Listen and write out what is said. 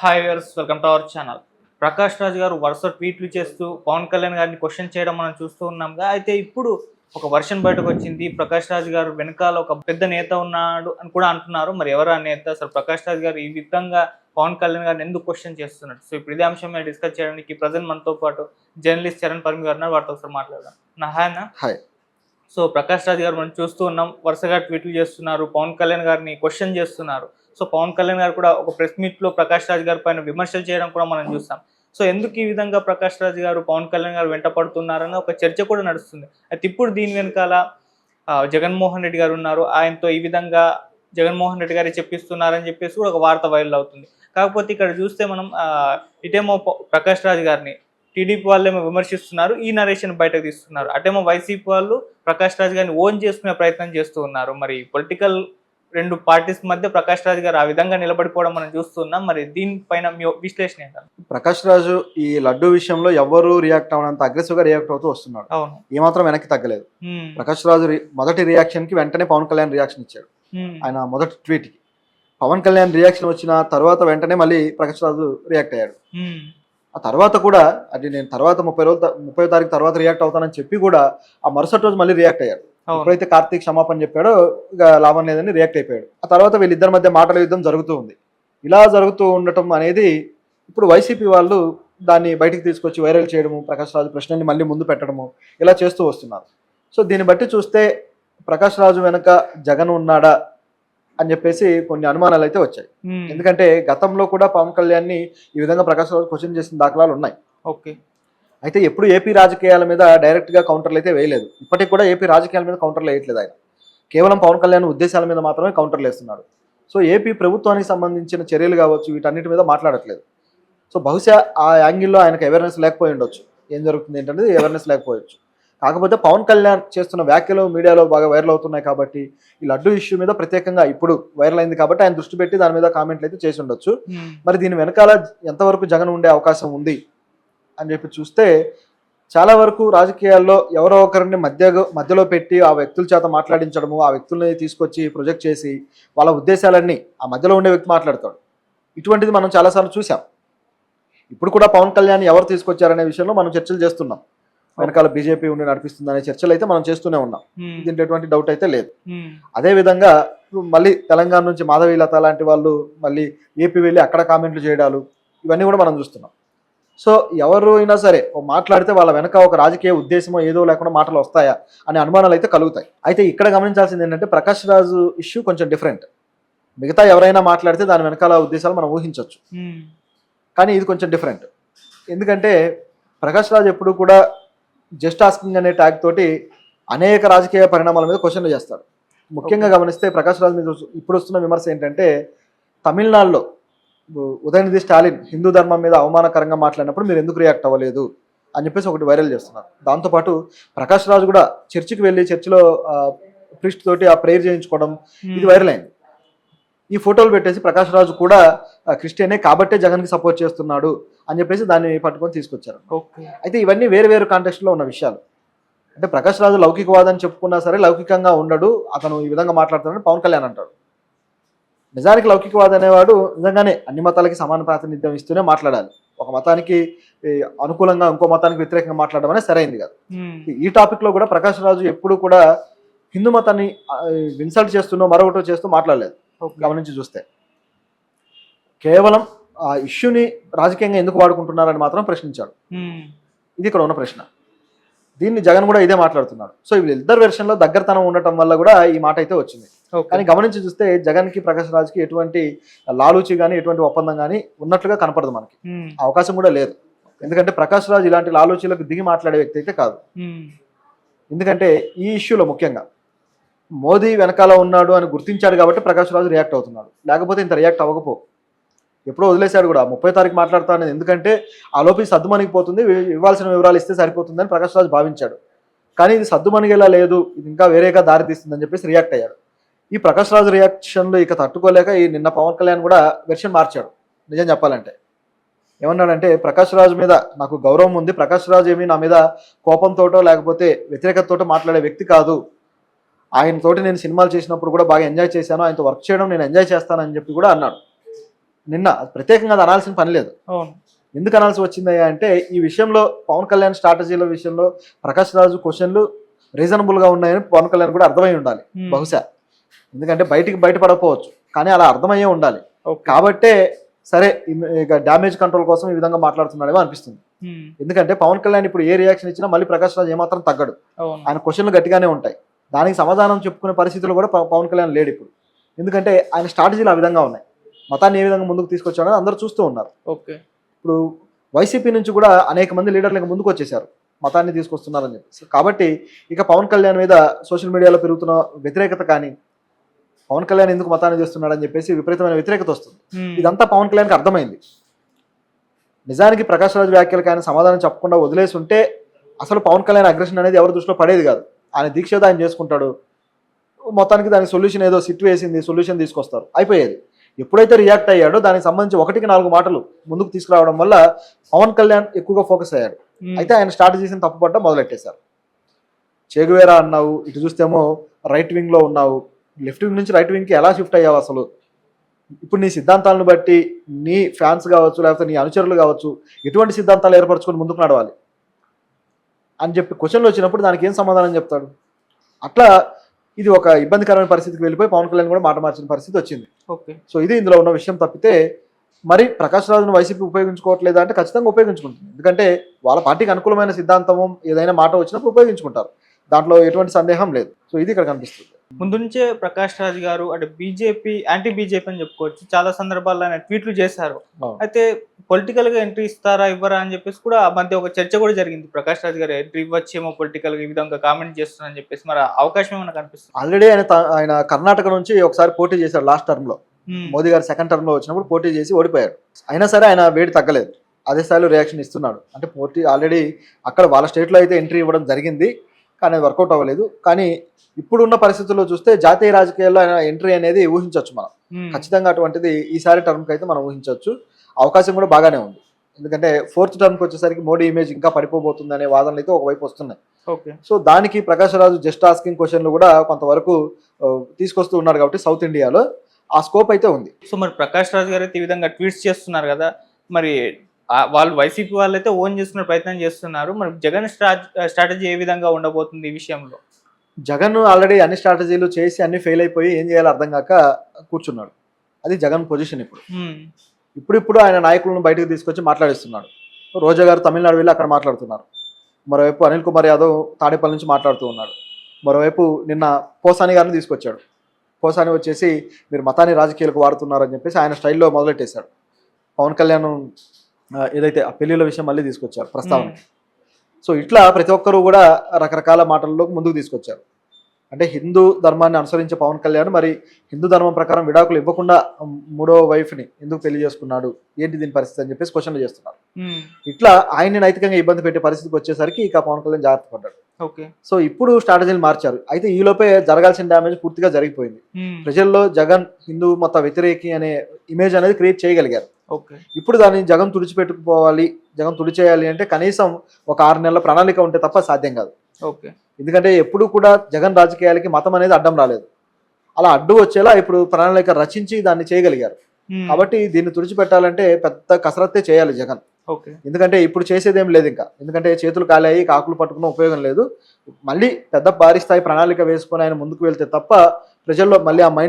Hi viewers, welcome to our channel. Prakash Raj గారు వరుస ట్వీట్లు చేస్తూ పవన్ కళ్యాణ్ గారిని క్వశ్చన్ చేయడం మనం చూస్తూ ఉన్నాంగా. అయితే ఇప్పుడు ఒక వర్షన్ బయటకు వచ్చింది. ప్రకాష్ రాజ్ గారు వెనకాల ఒక పెద్ద నేత ఉన్నాడు అని కూడా అంటున్నారు. మరి ఎవరు ఆ నేత? అసలు ప్రకాష్ రాజ్ గారు ఈ విధంగా పవన్ కళ్యాణ్ గారిని ఎందుకు క్వశ్చన్ చేస్తున్నారు? సో ఇప్పుడు ఇదే అంశం మీద డిస్కస్ చేయడానికి ప్రజెంట్ మనతో పాటు జర్నలిస్ట్ చరణ్ పరమి గారు ఉన్నారు. వారితో ఒకసారి మాట్లాడదాం. హాయ్. సో ప్రకాష్ రాజ్ గారు మనం చూస్తూ ఉన్నాం, వరుసగా ట్వీట్లు చేస్తున్నారు, పవన్ కళ్యాణ్ గారిని క్వశ్చన్ చేస్తున్నారు. సో పవన్ కళ్యాణ్ గారు కూడా ఒక ప్రెస్ మీట్ లో ప్రకాష్ రాజ్ గారి పైన విమర్శలు చేయడం కూడా మనం చూస్తాం. సో ఎందుకు ఈ విధంగా ప్రకాష్ రాజ్ గారు పవన్ కళ్యాణ్ గారు వెంట పడుతున్నారని ఒక చర్చ కూడా నడుస్తుంది. అయితే ఇప్పుడు దీని వెనకాల జగన్మోహన్ రెడ్డి గారు ఉన్నారు. ఆయనతో ఈ విధంగా జగన్మోహన్ రెడ్డి గారు చెప్పిస్తున్నారని చెప్పేసి కూడా ఒక వార్త వైరల్ అవుతుంది. కాకపోతే ఇక్కడ చూస్తే మనం ఇటేమో ప్రకాష్ రాజ్ గారిని టీడీపీ వాళ్ళేమో విమర్శిస్తున్నారు, ఈ నరేషన్ బయటకు తీస్తున్నారు. అటేమో వైసీపీ వాళ్ళు ప్రకాష్ రాజ్ గారిని ఓన్ చేసుకునే ప్రయత్నం చేస్తూ ఉన్నారు. మరి పొలిటికల్ రెండు పార్టీస్ మధ్య ప్రకాష్ రాజ్ గారు ఆ విధంగా నిలబడిపోవడం మనం చూస్తున్నాం. మరి దీనిపైన మీ విశ్లేషణ ఏంటంటే? ప్రకాష్ రాజు ఈ లడ్డు విషయంలో ఎవరు రియాక్ట్ అవనంత అగ్రెసివ్ గా రియాక్ట్ అవుతూ వస్తున్నాడు. అవును, ఏమాత్రం వెనక్కి తగ్గలేదు. ప్రకాష్ రాజు మొదటి రియాక్షన్ కి వెంటనే పవన్ కళ్యాణ్ రియాక్షన్ ఇచ్చాడు. ఆయన మొదటి ట్వీట్ కి పవన్ కళ్యాణ్ రియాక్షన్ వచ్చిన తర్వాత వెంటనే మళ్ళీ ప్రకాష్ రాజు రియాక్ట్ అయ్యాడు. ఆ తర్వాత కూడా అది నేను తర్వాత 30వ తారీఖు తర్వాత రియాక్ట్ అవుతానని చెప్పి కూడా ఆ మరుసటి రోజు మళ్ళీ రియాక్ట్ అయ్యాడు. ఎప్పుడైతే కార్తీక్ క్షమాపణ చెప్పాడో ఇక లాభం లేదని రియాక్ట్ అయిపోయాడు. ఆ తర్వాత వీళ్ళిద్దరి మధ్య మాటల యుద్ధం జరుగుతూ ఉంది. ఇలా జరుగుతూ ఉండటం అనేది ఇప్పుడు వైసీపీ వాళ్ళు దాన్ని బయటికి తీసుకొచ్చి వైరల్ చేయడము, ప్రకాష్ రాజు ప్రశ్నని మళ్ళీ ముందు పెట్టడము ఇలా చేస్తూ వస్తున్నారు. సో దీన్ని బట్టి చూస్తే ప్రకాష్ రాజు వెనక జగన్ ఉన్నాడా అని చెప్పేసి కొన్ని అనుమానాలు అయితే వచ్చాయి. ఎందుకంటే గతంలో కూడా పవన్ కళ్యాణ్ ని ఈ విధంగా ప్రకాష్ రాజు క్వశ్చన్ చేసిన దాఖలాలు ఉన్నాయి. ఓకే, అయితే ఎప్పుడు ఏపీ రాజకీయాల మీద డైరెక్ట్ గా కౌంటర్లు అయితే వేయలేదు. ఇప్పటికి కూడా ఏపీ రాజకీయాల మీద కౌంటర్లు వేయట్లేదు. ఆయన కేవలం పవన్ కళ్యాణ్ ఉద్దేశాల మీద మాత్రమే కౌంటర్లు వేస్తున్నాడు. సో ఏపీ ప్రభుత్వానికి సంబంధించిన చర్యలు కావచ్చు, వీటన్నిటి మీద మాట్లాడట్లేదు. సో బహుశా ఆ యాంగిల్లో ఆయనకు అవేర్నెస్ లేకపోయి ఉండొచ్చు. ఏం జరుగుతుంది ఏంటంటే అవేర్నెస్ లేకపోవచ్చు. కాకపోతే పవన్ కళ్యాణ్ చేస్తున్న వ్యాఖ్యలు మీడియాలో బాగా వైరల్ అవుతున్నాయి కాబట్టి ఈ లడ్డు ఇష్యూ మీద ప్రత్యేకంగా ఇప్పుడు వైరల్ అయింది కాబట్టి ఆయన దృష్టి పెట్టి దాని మీద కామెంట్లు అయితే చేసి ఉండొచ్చు. మరి దీని వెనకాల ఎంతవరకు జగన్ ఉండే అవకాశం ఉంది అని చెప్పి చూస్తే చాలా వరకు రాజకీయాల్లో ఎవరో ఒకరిని మధ్యలో పెట్టి ఆ వ్యక్తుల చేత మాట్లాడించడము, ఆ వ్యక్తుల్ని తీసుకొచ్చి ప్రొజెక్ట్ చేసి వాళ్ళ ఉద్దేశాలన్నీ ఆ మధ్యలో ఉండే వ్యక్తి మాట్లాడతాడు. ఇటువంటిది మనం చాలాసార్లు చూసాం. ఇప్పుడు కూడా పవన్ కళ్యాణ్ ఎవరు తీసుకొచ్చారనే విషయంలో మనం చర్చలు చేస్తున్నాం. వెనకాల బీజేపీ ఉండి నడిపిస్తుందనే చర్చలు అయితే మనం చేస్తూనే ఉన్నాం. దీంట్లో ఎటువంటి డౌట్ అయితే లేదు. అదే విధంగా మళ్ళీ తెలంగాణ నుంచి మాధవీలత లాంటి వాళ్ళు మళ్ళీ ఏపీ వెళ్ళి అక్కడ కామెంట్లు చేయడాలు ఇవన్నీ కూడా మనం చూస్తున్నాం. సో ఎవరు అయినా సరే మాట్లాడితే వాళ్ళ వెనక ఒక రాజకీయ ఉద్దేశమో ఏదో లేకుండా మాటలు వస్తాయా అనే అనుమానాలు అయితే కలుగుతాయి. అయితే ఇక్కడ గమనించాల్సింది ఏంటంటే ప్రకాష్ రాజు ఇష్యూ కొంచెం డిఫరెంట్. మిగతా ఎవరైనా మాట్లాడితే దాని వెనకాల ఉద్దేశాలు మనం ఊహించవచ్చు, కానీ ఇది కొంచెం డిఫరెంట్. ఎందుకంటే ప్రకాష్ రాజు ఎప్పుడు కూడా జస్ట్ ఆస్కింగ్ అనే ట్యాగ్ తోటి అనేక రాజకీయ పరిణామాల మీద క్వశ్చన్లు చేస్తాడు. ముఖ్యంగా గమనిస్తే ప్రకాష్ రాజు మీద ఇప్పుడు వస్తున్న విమర్శ ఏంటంటే తమిళనాడులో ఉదయనిధి స్టాలిన్ హిందూ ధర్మం మీద అవమానకరంగా మాట్లాడినప్పుడు మీరు ఎందుకు రియాక్ట్ అవ్వలేదు అని చెప్పేసి ఒకటి వైరల్ చేస్తున్నారు. దాంతోపాటు ప్రకాష్ రాజు కూడా చర్చికి వెళ్ళి చర్చిలో ప్రీస్ట్ తోటి ఆ ప్రేయర్ చేయించుకోవడం ఇది వైరల్ అయింది. ఈ ఫోటోలు పెట్టేసి ప్రకాష్ రాజు కూడా క్రిస్టియనే కాబట్టే జగన్కి సపోర్ట్ చేస్తున్నాడు అని చెప్పేసి దాన్ని పట్టుకొని తీసుకొచ్చారు. అయితే ఇవన్నీ వేరు వేరు కాంటెక్స్ట్లో ఉన్న విషయాలు. అంటే ప్రకాష్ రాజు లౌకికవాదని చెప్పుకున్నా సరే లౌకికంగా ఉండడు, అతను ఈ విధంగా మాట్లాడుతాడని పవన్ కళ్యాణ్ అంటాడు. నిజానికి లౌకికవాద అనేవాడు నిజంగానే అన్ని మతాలకి సమాన ప్రాతినిధ్యం ఇస్తూనే మాట్లాడాలి. ఒక మతానికి అనుకూలంగా ఇంకో మతానికి వ్యతిరేకంగా మాట్లాడడం అనేది సరైంది కాదు. ఈ టాపిక్ లో కూడా ప్రకాష్ రాజు ఎప్పుడు కూడా హిందూ మతాన్ని ఇన్సల్ట్ చేస్తున్నో మరొకటో చేస్తూ మాట్లాడలేదు. గమనించి చూస్తే కేవలం ఆ ఇష్యూని రాజకీయంగా ఎందుకు వాడుకుంటున్నారని మాత్రం ప్రశ్నించాడు. ఇది ఇక్కడ ఉన్న ప్రశ్న. దీన్ని జగన్ కూడా ఇదే మాట్లాడుతున్నాడు. సో వీళ్ళిద్దరు వెర్షన్లో దగ్గరతనం ఉండటం వల్ల కూడా ఈ మాట అయితే వచ్చింది. కానీ గమనించి చూస్తే జగన్కి ప్రకాష్ రాజ్కి ఎటువంటి లాలూచి కానీ ఎటువంటి ఒప్పందం కానీ ఉన్నట్లుగా కనపడదు. మనకి అవకాశం కూడా లేదు. ఎందుకంటే ప్రకాష్ రాజ్ ఇలాంటి లాలూచీలకు దిగి మాట్లాడే వ్యక్తి అయితే కాదు. ఎందుకంటే ఈ ఇష్యూలో ముఖ్యంగా మోదీ వెనకాల ఉన్నాడు అని గుర్తించాడు కాబట్టి ప్రకాష్ రాజు రియాక్ట్ అవుతున్నాడు. లేకపోతే ఇంత రియాక్ట్ అవ్వకపో, ఎప్పుడో వదిలేశాడు కూడా. 30వ తారీఖు మాట్లాడతాను, ఎందుకంటే ఆ లోపు సద్దుమణిగిపోతుంది, ఇవ్వాల్సిన వివరాలు ఇస్తే సరిపోతుందని ప్రకాష్ రాజు భావించాడు. కానీ ఇది సద్దుమణిగేలా లేదు, ఇది ఇంకా వేరేగా దారి తీస్తుందని చెప్పేసి రియాక్ట్ అయ్యాడు. ఈ ప్రకాష్ రాజు రియాక్షన్లు ఇక తట్టుకోలేక ఈ నిన్న పవన్ కళ్యాణ్ కూడా వెర్షన్ మార్చాడు. నిజం చెప్పాలంటే ఏమన్నాడంటే, ప్రకాష్ రాజు మీద నాకు గౌరవం ఉంది, ప్రకాష్ రాజు ఏమీ నా మీద కోపంతోటో లేకపోతే వ్యతిరేకతతో మాట్లాడే వ్యక్తి కాదు, ఆయనతోటి నేను సినిమాలు చేసినప్పుడు కూడా బాగా ఎంజాయ్ చేశాను, ఆయనతో వర్క్ చేయడం నేను ఎంజాయ్ చేస్తానని చెప్పి కూడా అన్నాడు. నిన్న ప్రత్యేకంగా అది అనాల్సిన పని లేదు. అవును. ఎందుకు అనాల్సి వచ్చిందయ్యా అంటే ఈ విషయంలో పవన్ కళ్యాణ్ స్ట్రాటజీల విషయంలో ప్రకాష్ రాజు క్వశ్చన్లు రీజనబుల్గా ఉన్నాయని పవన్ కళ్యాణ్ కూడా అర్థమై ఉండాలి బహుశా. ఎందుకంటే బయటపడకపోవచ్చు కానీ అలా అర్థమయ్యే ఉండాలి. కాబట్టే సరే ఇక డ్యామేజ్ కంట్రోల్ కోసం ఈ విధంగా మాట్లాడుతున్నాడేమో అనిపిస్తుంది. ఎందుకంటే పవన్ కళ్యాణ్ ఇప్పుడు ఏ రియాక్షన్ ఇచ్చినా మళ్ళీ ప్రకాష్ రాజు ఏమాత్రం తగ్గడు. ఆయన క్వశ్చన్లు గట్టిగానే ఉంటాయి. దానికి సమాధానం చెప్పుకునే పరిస్థితులు కూడా పవన్ కళ్యాణ్ లేడు ఇప్పుడు. ఎందుకంటే ఆయన స్ట్రాటజీలు ఆ విధంగా ఉన్నాయి. మతాన్ని ఏ విధంగా ముందుకు తీసుకొచ్చాడో అందరూ చూస్తూ ఉన్నారు. ఇప్పుడు వైసీపీ నుంచి కూడా అనేక మంది లీడర్లు ముందుకు వచ్చేసారు మతాన్ని తీసుకొస్తున్నారని చెప్పేసి. కాబట్టి ఇక పవన్ కళ్యాణ్ మీద సోషల్ మీడియాలో పెరుగుతున్న వ్యతిరేకత కానీ, పవన్ కళ్యాణ్ ఎందుకు మతాన్ని చేస్తున్నాడని చెప్పేసి విపరీతమైన వ్యతిరేకత వస్తుంది. ఇదంతా పవన్ కళ్యాణ్కి అర్థమైంది. నిజానికి ప్రకాష్ రాజు వ్యాఖ్యలకు ఆయన సమాధానం చెప్పకుండా వదిలేసి ఉంటే అసలు పవన్ కళ్యాణ్ అగ్రెషన్ అనేది ఎవరి దృష్టిలో పడేది కాదు. ఆయన దీక్ష ఏదో ఆయన చేసుకుంటాడు, మొత్తానికి దానికి సొల్యూషన్ ఏదో సిట్ వేసింది, సొల్యూషన్ తీసుకొస్తారు, అయిపోయేది. ఎప్పుడైతే రియాక్ట్ అయ్యాడో దానికి సంబంధించి 1-4 మాటలు ముందుకు తీసుకురావడం వల్ల పవన్ కళ్యాణ్ ఎక్కువగా ఫోకస్ అయ్యాడు. అయితే ఆయన స్ట్రాటజీస్ని తప్పుపడడం మొదలెట్టేశారు. చేగువేరా అన్నావు, ఇటు చూస్తేమో రైట్ వింగ్లో ఉన్నావు, లెఫ్ట్ వింగ్ నుంచి రైట్ వింగ్కి ఎలా షిఫ్ట్ అయ్యావు అసలు? ఇప్పుడు నీ సిద్ధాంతాలను బట్టి నీ ఫ్యాన్స్ కావచ్చు, లేకపోతే నీ అనుచరులు కావచ్చు, ఎటువంటి సిద్ధాంతాలు ఏర్పరచుకొని ముందుకు నడవాలి అని చెప్పి క్వశ్చన్లు వచ్చినప్పుడు దానికి ఏం సమాధానం చెప్తాడు? అట్లా ఇది ఒక ఇబ్బందికరమైన పరిస్థితికి వెళ్ళిపోయి పవన్ కళ్యాణ్ కూడా మాట మార్చిన పరిస్థితి వచ్చింది. సో ఇది ఇందులో ఉన్న విషయం. తప్పితే మరి ప్రకాష్ రాజును వైసీపీ ఉపయోగించుకోవట్లేదా అంటే ఖచ్చితంగా ఉపయోగించుకుంటుంది. ఎందుకంటే వాళ్ళ పార్టీకి అనుకూలమైన సిద్ధాంతము ఏదైనా మాట వచ్చినప్పుడు ఉపయోగించుకుంటారు, దాంట్లో ఎటువంటి సందేహం లేదు. సో ఇది ఇక్కడ కనిపిస్తుంది. ముందు నుంచే ప్రకాష్ రాజ్ గారు అంటే బీజేపీ యాంటీ బీజేపీ అని చెప్పుకోవచ్చు, చాలా సందర్భాల్లో ఆయన ట్వీట్లు చేశారు. అయితే పొలిటికల్ గా ఎంట్రీ ఇస్తారా ఇవ్వరా అని చెప్పేసి కూడా ఆ మధ్య ఒక చర్చ కూడా జరిగింది. ప్రకాష్ రాజ్ గారు ఎంట్రీ ఇవ్వచ్చేమో పొలిటికల్ గా ఈ విధంగా కామెంట్ చేస్తున్నారని చెప్పేసి, మరి అవకాశం ఏమైనా కనిపిస్తుంది? ఆల్రెడీ ఆయన కర్ణాటక నుంచి ఒకసారి పోటీ చేశాడు లాస్ట్ టర్మ్ లో. మోదీ గారు సెకండ్ టర్మ్ లో వచ్చినప్పుడు పోటీ చేసి ఓడిపోయాడు. అయినా సరే ఆయన వేడి తగ్గలేదు, అదే స్థాయిలో రియాక్షన్ ఇస్తున్నాడు. అంటే పోటీ ఆల్రెడీ అక్కడ వాళ్ళ స్టేట్ లో అయితే ఎంట్రీ ఇవ్వడం జరిగింది కానీ అది వర్కౌట్ అవ్వలేదు. కానీ ఇప్పుడున్న పరిస్థితుల్లో చూస్తే జాతీయ రాజకీయాల్లో ఆయన ఎంట్రీ అనేది ఊహించవచ్చు మనం. ఖచ్చితంగా అటువంటిది ఈసారి టర్మ్కి అయితే మనం ఊహించవచ్చు. అవకాశం కూడా బాగానే ఉంది. ఎందుకంటే 4th టర్మ్కి వచ్చేసరికి మోడీ ఇమేజ్ ఇంకా పడిపోబోతుంది అనే వాదనలు అయితే ఒకవైపు వస్తున్నాయి. సో దానికి ప్రకాష్ రాజు జస్ట్ ఆస్కింగ్ క్వశ్చన్లు కూడా కొంతవరకు తీసుకొస్తూ ఉన్నారు కాబట్టి సౌత్ ఇండియాలో ఆ స్కోప్ అయితే ఉంది. సో మరి ప్రకాష్ రాజ్ గారు అయితే ఈ విధంగా ట్వీట్స్ చేస్తున్నారు కదా, మరి వాళ్ళు వైసీపీ వాళ్ళు అయితే ఓన్ చేసుకునే ప్రయత్నం చేస్తున్నారు. మరి జగన్ స్ట్రాటజీ ఏ విధంగా ఉండబోతుంది ఈ విషయంలో? జగన్ ఆల్రెడీ అన్ని స్ట్రాటజీలు చేసి అన్ని ఫెయిల్ అయిపోయి ఏం చేయాలో అర్థం కాక కూర్చున్నాడు. అది జగన్ పొజిషన్. ఇప్పుడు ఆయన నాయకులను బయటకు తీసుకొచ్చి మాట్లాడిస్తున్నాడు. రోజా గారు తమిళనాడు వెళ్ళి అక్కడ మాట్లాడుతున్నారు. మరోవైపు అనిల్ కుమార్ యాదవ్ తాడేపల్లి నుంచి మాట్లాడుతూ ఉన్నాడు. మరోవైపు నిన్న పోసాని గారిని తీసుకొచ్చాడు. పోసాని వచ్చేసి మీరు మతాన్ని రాజకీయాలకు వాడుతున్నారని చెప్పేసి ఆయన స్టైల్లో మొదలెట్టేశాడు. పవన్ కళ్యాణ్ ఏదైతే ఆ పెళ్లిళ్ళ విషయం మళ్ళీ తీసుకొచ్చారు ప్రస్తావన. సో ఇట్లా ప్రతి ఒక్కరూ కూడా రకరకాల మాటల్లోకి ముందుకు తీసుకొచ్చారు. అంటే హిందూ ధర్మాన్ని అనుసరించే పవన్ కళ్యాణ్ మరి హిందూ ధర్మం ప్రకారం విడాకులు ఇవ్వకుండా 3వ వైఫ్ని ఎందుకు పెళ్లి చేసుకున్నాడు, ఏంటి దీని పరిస్థితి అని చెప్పేసి క్వశ్చన్లు చేస్తున్నారు. ఇట్లా ఆయన్ని నైతికంగా ఇబ్బంది పెట్టే పరిస్థితికి వచ్చేసరికి ఇక పవన్ కళ్యాణ్ జాగ్రత్త పడ్డాడు. సో ఇప్పుడు స్ట్రాటజీలు మార్చారు. అయితే ఈ లోపే జరగాల్సిన డ్యామేజ్ పూర్తిగా జరిగిపోయింది. ప్రజల్లో జగన్ హిందూ మత వ్యతిరేకి అనే ఇమేజ్ అనేది క్రియేట్ చేయగలిగారు. ఇప్పుడు దాన్ని జగన్ తుడిచిపెట్టుకోవాలి, జగన్ తుడిచేయాలి అంటే కనీసం ఒక 6 నెలల ప్రణాళిక ఉంటే తప్ప సాధ్యం కాదు. ఎందుకంటే ఎప్పుడు కూడా జగన్ రాజకీయాలకి మతం అనేది అడ్డం రాలేదు. అలా అడ్డు వచ్చేలా ఇప్పుడు ప్రణాళిక రచించి దాన్ని చేయగలిగారు. కాబట్టి దీన్ని తుడిచిపెట్టాలంటే పెద్ద కసరత్తే చేయాలి జగన్. ఎందుకంటే ఇప్పుడు చేసేదేం లేదు ఇంకా. ఎందుకంటే చేతులు కాలాయి, కాకులు పట్టుకున్న ఉపయోగం లేదు. మళ్ళీ పెద్ద భారీ స్థాయి ప్రణాళిక వేసుకొని ఆయన ముందుకు వెళ్తే తప్ప ప్రజల్లో మళ్ళీ ఆ మైండ్